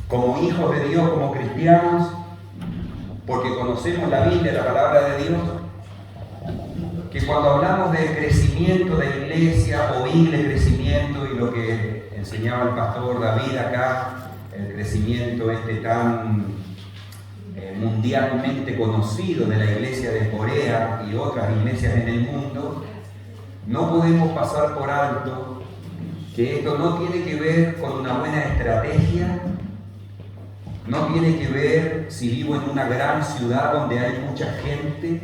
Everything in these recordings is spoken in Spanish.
como hijos de Dios, como cristianos, porque conocemos la Biblia, la palabra de Dios, que cuando hablamos de crecimiento de iglesia, oír el crecimiento y lo que enseñaba el pastor David acá, el crecimiento tan mundialmente conocido de la iglesia de Corea y otras iglesias en el mundo, no podemos pasar por alto que esto no tiene que ver con una buena estrategia, no tiene que ver si vivo en una gran ciudad donde hay mucha gente,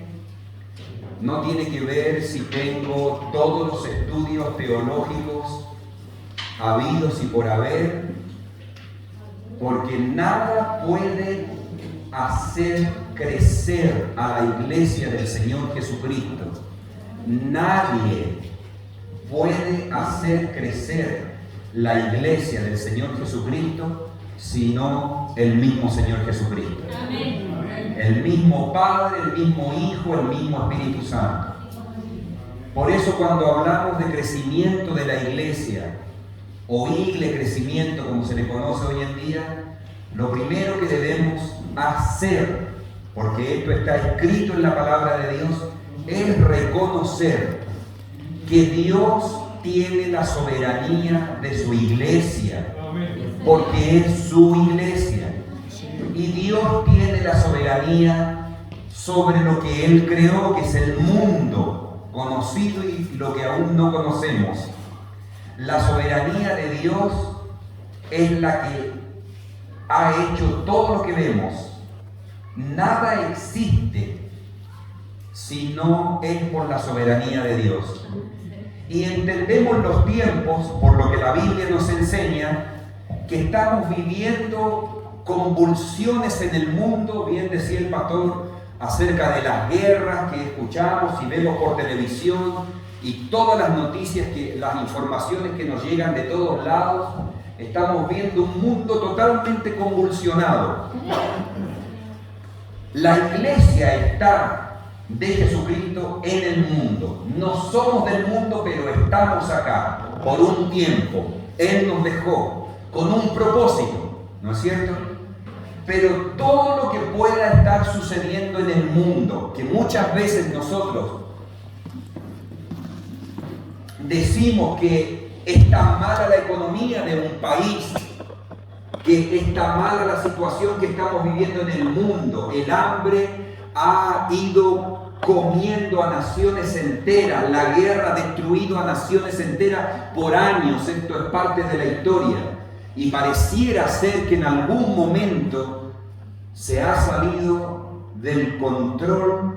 no tiene que ver si tengo todos los estudios teológicos habidos y por haber, porque nada puede hacer crecer a la iglesia del Señor Jesucristo. Nadie puede hacer crecer la iglesia del Señor Jesucristo sino el mismo Señor Jesucristo. Amén. El mismo Padre, el mismo Hijo, el mismo Espíritu Santo. Por eso cuando hablamos de crecimiento de la iglesia, o iglesia crecimiento como se le conoce hoy en día, lo primero que debemos hacer, porque esto está escrito en la palabra de Dios, es reconocer que Dios tiene la soberanía de su iglesia, porque es su iglesia. Y Dios tiene la soberanía sobre lo que Él creó, que es el mundo conocido y lo que aún no conocemos. La soberanía de Dios es la que ha hecho todo lo que vemos. Nada existe si no es por la soberanía de Dios. Y entendemos los tiempos, por lo que la Biblia nos enseña, que estamos viviendo convulsiones en el mundo. Bien decía el pastor acerca de las guerras que escuchamos y vemos por televisión y todas las noticias, las informaciones que nos llegan de todos lados. Estamos viendo un mundo totalmente convulsionado. La iglesia está de Jesucristo en el mundo. No somos del mundo, pero estamos acá por un tiempo. Él nos dejó con un propósito, ¿no es cierto? Pero todo lo que pueda estar sucediendo en el mundo, que muchas veces nosotros decimos que está mala la economía de un país, que está mala la situación que estamos viviendo en el mundo, el hambre ha ido comiendo a naciones enteras, la guerra ha destruido a naciones enteras por años, esto es parte de la historia. Y pareciera ser que en algún momento se ha salido del control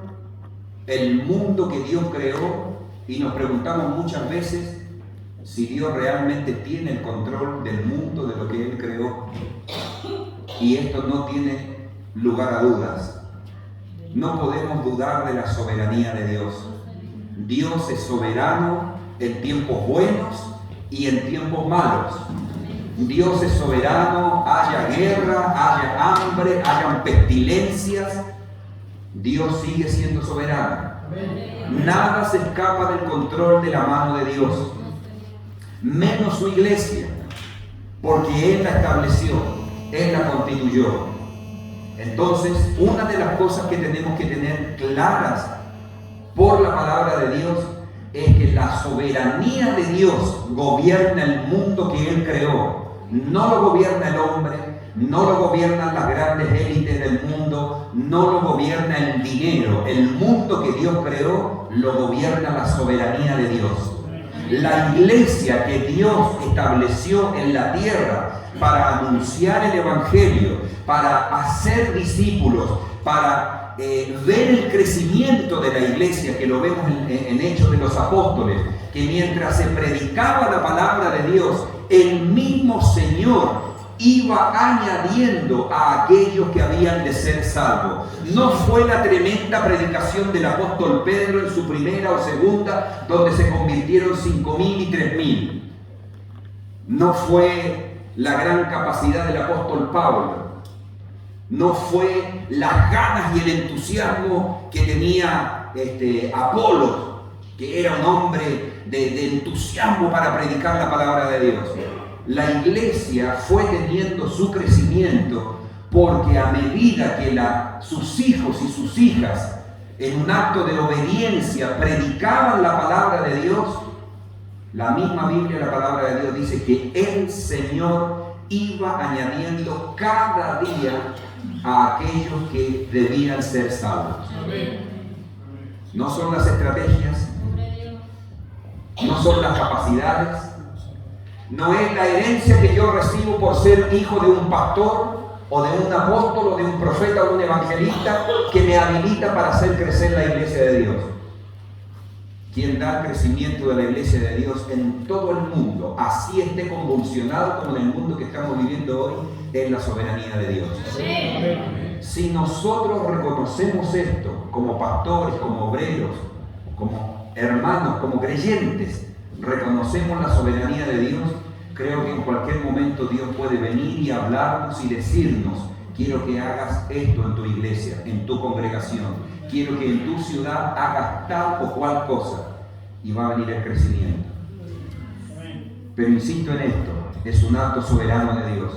el mundo que Dios creó y nos preguntamos muchas veces si Dios realmente tiene el control del mundo, de lo que Él creó. Y esto no tiene lugar a dudas. No podemos dudar de la soberanía de Dios. Dios es soberano en tiempos buenos y en tiempos malos. Dios es soberano, haya guerra, haya hambre, hayan pestilencias, Dios sigue siendo soberano. Nada se escapa del control de la mano de Dios, menos su iglesia, porque Él la estableció, Él la constituyó. Entonces, una de las cosas que tenemos que tener claras por la palabra de Dios es que la soberanía de Dios gobierna el mundo que Él creó. No lo gobierna el hombre, no lo gobiernan las grandes élites del mundo, no lo gobierna el dinero. El mundo que Dios creó lo gobierna la soberanía de Dios. La iglesia que Dios estableció en la tierra para anunciar el evangelio, para hacer discípulos, para ver el crecimiento de la iglesia, que lo vemos en Hechos de los Apóstoles, que mientras se predicaba la palabra de Dios, el mismo Señor iba añadiendo a aquellos que habían de ser salvos. No fue la tremenda predicación del apóstol Pedro en su primera o segunda, donde se convirtieron 5.000 y 3.000. No fue la gran capacidad del apóstol Pablo. No fue las ganas y el entusiasmo que tenía Apolo, que era un hombre de entusiasmo para predicar la palabra de Dios. la iglesia fue teniendo su crecimiento porque a medida que sus hijos y sus hijas en un acto de obediencia predicaban la palabra de Dios, la misma Biblia, la palabra de Dios dice que el Señor iba añadiendo cada día a aquellos que debían ser salvos. No son las estrategias, no son las capacidades, no es la herencia que yo recibo por ser hijo de un pastor o de un apóstol o de un profeta o de un evangelista que me habilita para hacer crecer la iglesia de Dios. Quien da el crecimiento de la iglesia de Dios en todo el mundo, así esté convulsionado como en el mundo que estamos viviendo hoy, es la soberanía de Dios. Si nosotros reconocemos esto como pastores, como obreros, como hermanos, como creyentes, reconocemos la soberanía de Dios, creo que en cualquier momento Dios puede venir y hablarnos y decirnos: quiero que hagas esto en tu iglesia, en tu congregación. Quiero que en tu ciudad hagas tal o cual cosa. Y va a venir el crecimiento. Pero insisto en esto, es un acto soberano de Dios.